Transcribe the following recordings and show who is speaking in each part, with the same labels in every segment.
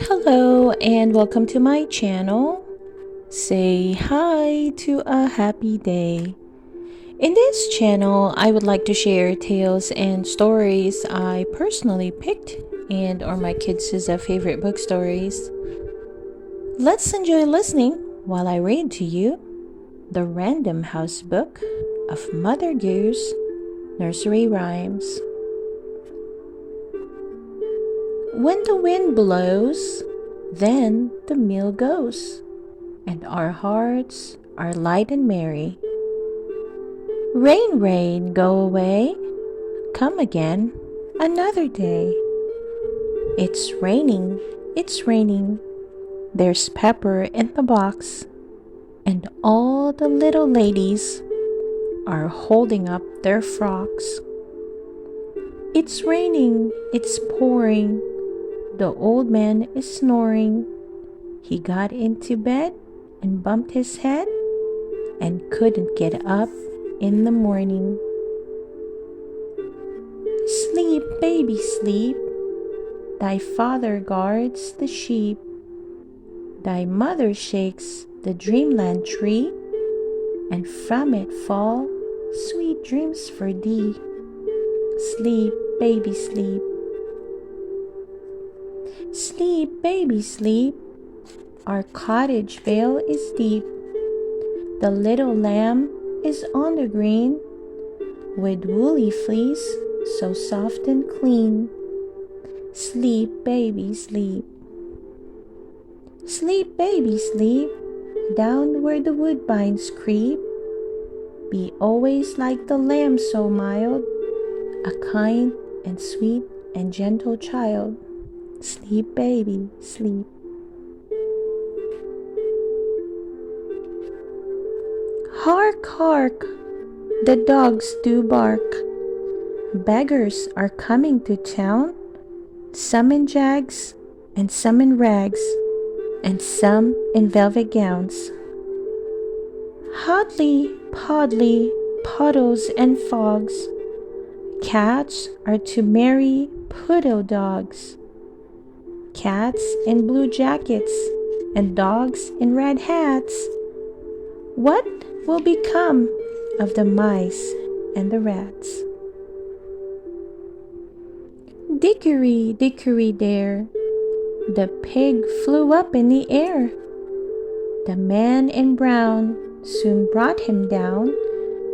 Speaker 1: Hello and welcome to my channel. Say hi to a happy day. In this channel, I would like to share tales and stories I personally picked and are my kids' favorite book stories. Let's enjoy listening while I read to you the Random House book of Mother Goose, Nursery Rhymes. When the wind blows, then the mill goes, and our hearts are light and merry. Rain, rain, go away, come again another day. It's raining, there's pepper in the box, and all the little ladies are holding up their frocks. It's raining, it's pouring, the old man is snoring. He got into bed and bumped his head and couldn't get up in the morning. Sleep, baby, sleep. Thy father guards the sheep. Thy mother shakes the dreamland tree, and from it fall sweet dreams for thee. Sleep, baby, sleep. Sleep, baby, sleep. Our cottage vale is deep. The little lamb is on the green, with woolly fleece so soft and clean. Sleep, baby, sleep. Sleep, baby, sleep. Down where the woodbines creep. Be always like the lamb so mild, a kind and sweet and gentle child. Sleep, baby, sleep. Hark, hark, the dogs do bark. Beggars are coming to town, some in jags and some in rags, and some in velvet gowns. Hodley, podley, puddles and fogs, cats are to marry poodle dogs. Cats in blue jackets and dogs in red hats. What will become of the mice and the rats? Dickory, dickory, dare, the pig flew up in the air. The man in brown soon brought him down.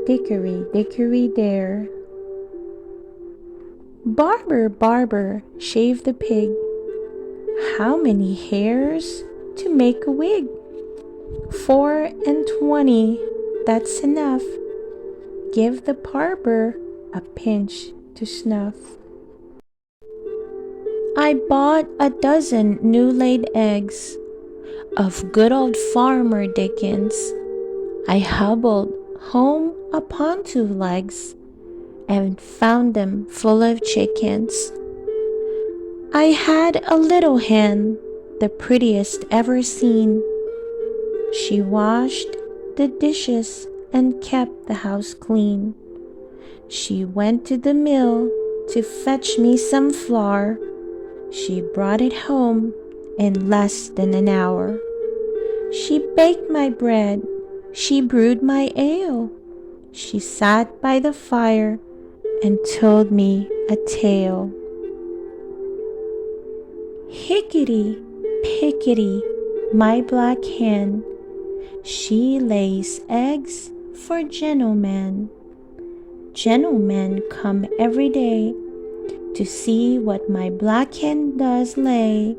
Speaker 1: Dickory, dickory, dare. Barber, barber, shave the pig. How many hairs to make a wig? 24, that's enough. Give the barber a pinch to snuff. I bought a dozen new-laid eggs of good old Farmer Dickens. I hobbled home upon 2 legs and found them full of chickens. I had a little hen, the prettiest ever seen. She washed the dishes and kept the house clean. She went to the mill to fetch me some flour. She brought it home in less than an hour. She baked my bread, she brewed my ale. She sat by the fire and told me a tale. Hickety, pickety, my black hen, she lays eggs for gentlemen. Gentlemen come every day to see what my black hen does lay.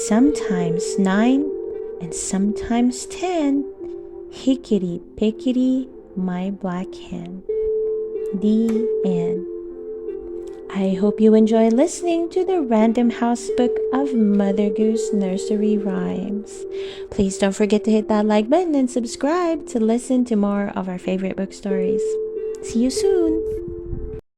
Speaker 1: Sometimes 9 and sometimes 10. Hickety, pickety, my black hen. The end. I hope you enjoy listening to the Random House book of Mother Goose Nursery Rhymes. Please don't forget to hit that like button and subscribe to listen to more of our favorite book stories. See you soon!